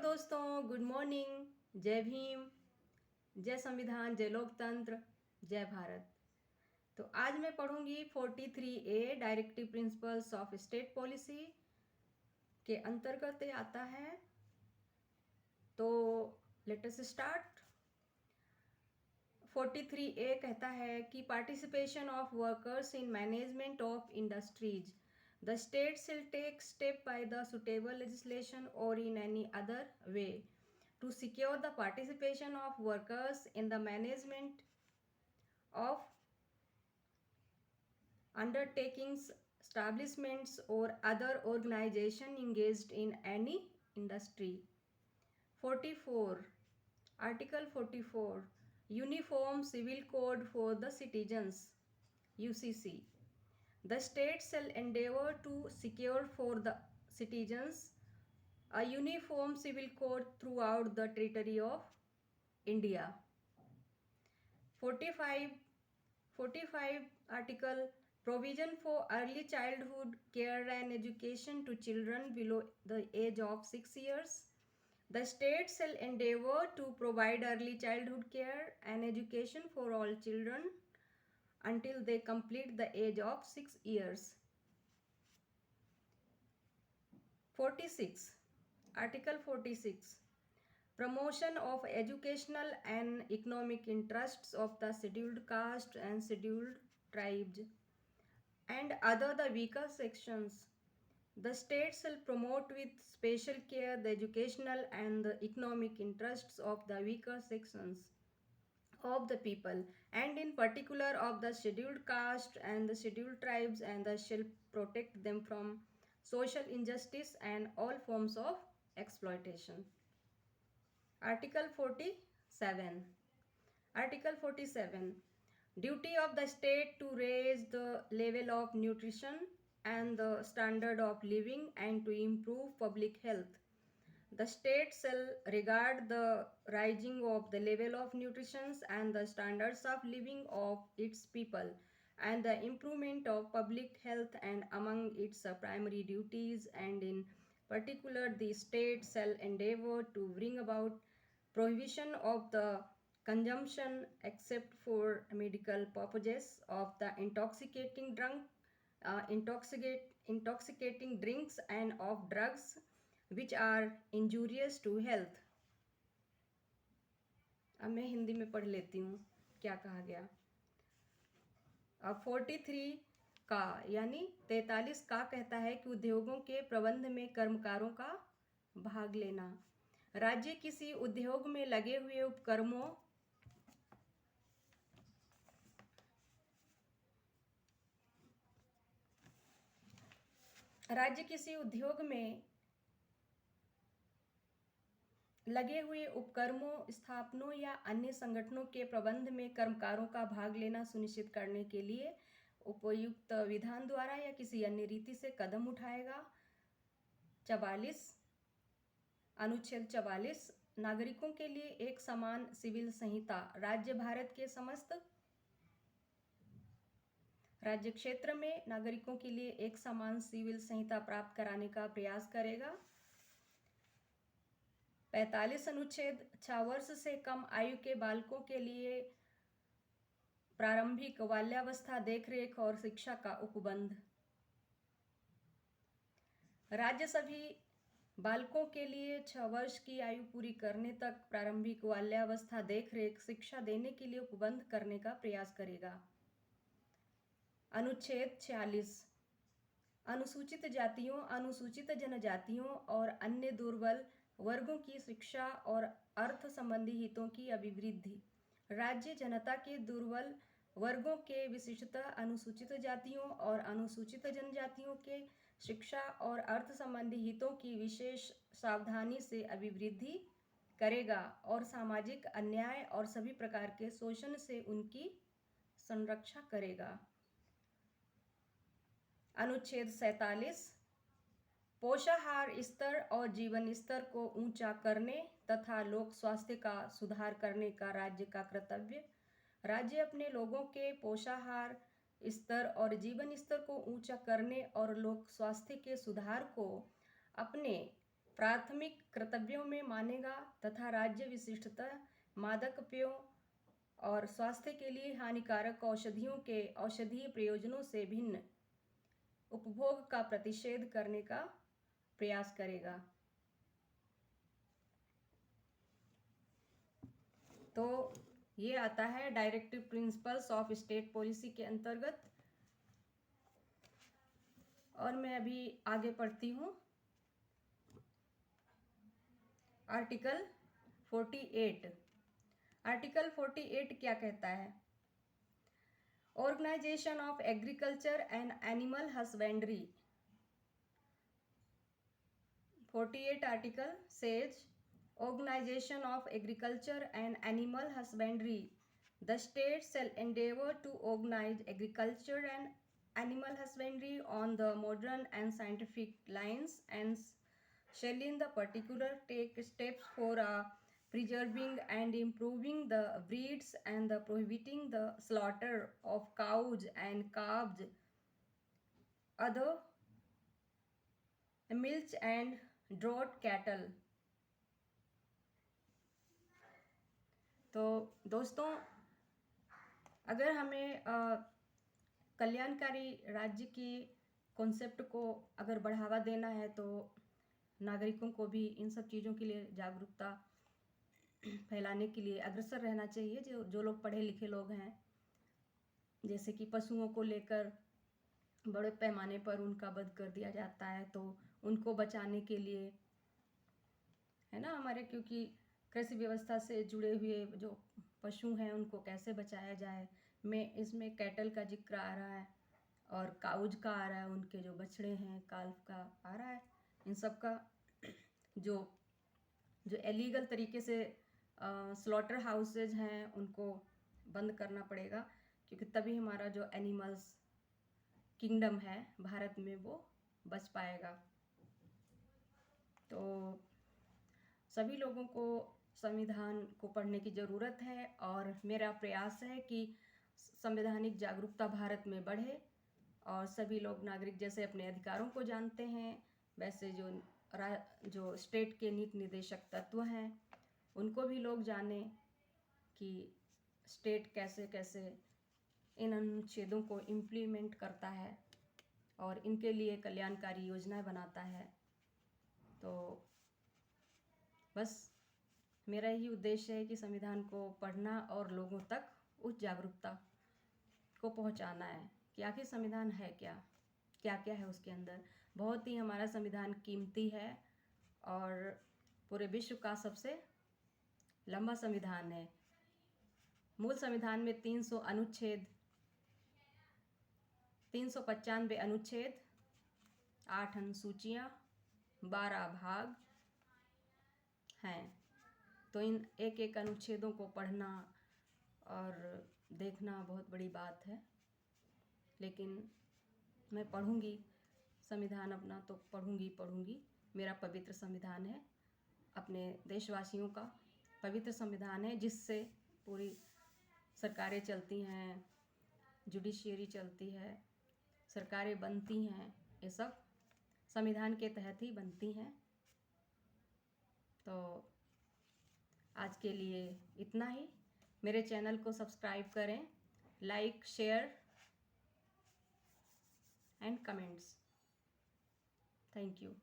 दोस्तों, good morning. जय भीम, जय संविधान, जय लोकतंत्र, जय भारत। तो आज मैं पढ़ूंगी 43A directive principles of state policy के अंतर्गत आता है। तो लेट अस स्टार्ट। 43A कहता है कि participation of workers in management of industries, the state shall take step by the suitable legislation or in any other way to secure the participation of workers in the management of undertakings, establishments or other organization engaged in any industry. 44. Article 44. Uniform Civil Code for the Citizens, UCC. The state shall endeavor to secure for the citizens a uniform civil code throughout the territory of India. 45 Article Provision for Early Childhood Care and Education to Children below the age of 6 years. The state shall endeavor to provide early childhood care and education for all children until they complete the age of 6 years. 46. Article 46. Promotion of educational and economic interests of the scheduled caste and scheduled tribes and other the weaker sections. The state shall promote with special care the educational and the economic interests of the weaker sections of the people, and in particular of the scheduled caste and the scheduled tribes, and shall protect them from social injustice and all forms of exploitation. Article 47. Article 47. Duty of the state to raise the level of nutrition and the standard of living and to improve public health. The state shall regard the rising of the level of nutrition and the standards of living of its people and the improvement of public health and among its primary duties, and in particular the state shall endeavor to bring about prohibition of the consumption except for medical purposes of the intoxicating drinks and of drugs which are injurious to health. अब मैं हिंदी में पढ़ लेती हूँ क्या कहा गया। अब 43 का यानी 43 का कहता है कि उद्योगों के प्रबंध में कर्मकारों का भाग लेना। राज्य किसी उद्योग में लगे हुए उपक्रमों राज्य किसी उद्योग में लगे हुए उपक्रमों, स्थापनों या अन्य संगठनों के प्रबंध में कर्मकारों का भाग लेना सुनिश्चित करने के लिए उपयुक्त विधान द्वारा या किसी अन्य रीति से कदम उठाएगा। 44 अनुच्छेद 44 नागरिकों के लिए एक समान सिविल संहिता राज्य भारत के समस्त राज्य क्षेत्र में नागरिकों के लिए एक समान सिविल संहिता प्राप्त कराने का प्रयास करेगा। 45 अनुच्छेद 6 वर्ष से कम आयु के बालकों के लिए प्रारंभिक बाल्यावस्था देखरेख और शिक्षा का उपबंध। राज्य सभी बालकों के लिए 6 वर्ष की आयु पूरी करने तक प्रारंभिक बाल्यावस्था देखरेख शिक्षा देने के लिए उपबंध करने का प्रयास करेगा। अनुच्छेद 46 अनुसूचित जातियों, अनुसूचित जनजातियों और अन्य दुर्बल वर्गों की शिक्षा और अर्थ संबंधी हितों की अभिवृद्धि। राज्य जनता के दुर्बल वर्गों के, विशिष्टतः अनुसूचित जातियों और अनुसूचित जनजातियों के शिक्षा और अर्थ संबंधी हितों की विशेष सावधानी से अभिवृद्धि करेगा और सामाजिक अन्याय और सभी प्रकार के शोषण से उनकी संरक्षा करेगा। अनुच्छेद 47 पोषाहार स्तर और जीवन स्तर को ऊंचा करने तथा लोक स्वास्थ्य का सुधार करने का राज्य का कर्तव्य। राज्य अपने लोगों के पोषाहार स्तर और जीवन स्तर को ऊंचा करने और लोक स्वास्थ्य के सुधार को अपने प्राथमिक कर्तव्यों में मानेगा तथा राज्य विशिष्टता मादक पेयों और स्वास्थ्य के लिए हानिकारक औषधियों के औषधीय प्रयोजनों से भिन्न उपभोग का प्रतिषेध करने का प्रयास करेगा। तो ये आता है directive principles of state policy के अंतर्गत। और मैं अभी आगे पढ़ती हूँ। आर्टिकल 48। आर्टिकल 48 क्या कहता है? Organisation of agriculture and animal husbandry. 48 article says organization of agriculture and animal husbandry. The state shall endeavor to organize agriculture and animal husbandry on the modern and scientific lines and shall in the particular take steps for preserving and improving the breeds and the prohibiting the slaughter of cows and calves, other milch and draught cattle। तो दोस्तों, अगर हमें कल्याणकारी राज्य की concept को अगर बढ़ावा देना है तो नागरिकों को भी इन सब चीज़ों के लिए जागरूकता फैलाने के लिए अग्रसर रहना चाहिए। जो लोग पढ़े लिखे लोग हैं, जैसे कि पशुओं को लेकर बड़े पैमाने पर उनका वध कर दिया जाता है, तो उनको बचाने के लिए, है ना, हमारे क्योंकि कृषि व्यवस्था से जुड़े हुए जो पशु हैं उनको कैसे बचाया जाए। इसमें कैटल का जिक्र आ रहा है और काउज का आ रहा है, उनके जो बछड़े हैं काल्फ का आ रहा है। इन सब का जो एलीगल तरीके से स्लॉटर हाउसेज हैं उनको बंद करना पड़ेगा, क्योंकि तभी हमारा जो एनिमल्स किंगडम है भारत में वो बच पाएगा। तो सभी लोगों को संविधान को पढ़ने की ज़रूरत है और मेरा प्रयास है कि संवैधानिक जागरूकता भारत में बढ़े और सभी लोग नागरिक जैसे अपने अधिकारों को जानते हैं, वैसे जो स्टेट के नीति निर्देशक तत्व हैं उनको भी लोग जानें कि स्टेट कैसे कैसे इन अनुच्छेदों को इम्प्लीमेंट करता है और इनके लिए कल्याणकारी योजनाएं बनाता है। तो बस मेरा यही उद्देश्य है कि संविधान को पढ़ना और लोगों तक उस जागरूकता को पहुंचाना है कि आखिर संविधान है क्या, क्या क्या है उसके अंदर। बहुत ही हमारा संविधान कीमती है और पूरे विश्व का सबसे लंबा संविधान है। मूल संविधान में 300 अनुच्छेद, 395 अनुच्छेद, 8 अनुसूचियाँ, 12 भाग हैं। तो इन एक एक अनुच्छेदों को पढ़ना और देखना बहुत बड़ी बात है, लेकिन मैं पढ़ूंगी संविधान अपना, तो पढ़ूंगी। मेरा पवित्र संविधान है, अपने देशवासियों का पवित्र संविधान है, जिससे पूरी सरकारें चलती हैं, जुडिशियरी चलती है, सरकारें बनती हैं, ये सब संविधान के तहत ही बनती हैं। तो आज के लिए इतना ही। मेरे चैनल को सब्सक्राइब करें, like, share and comments. Thank you.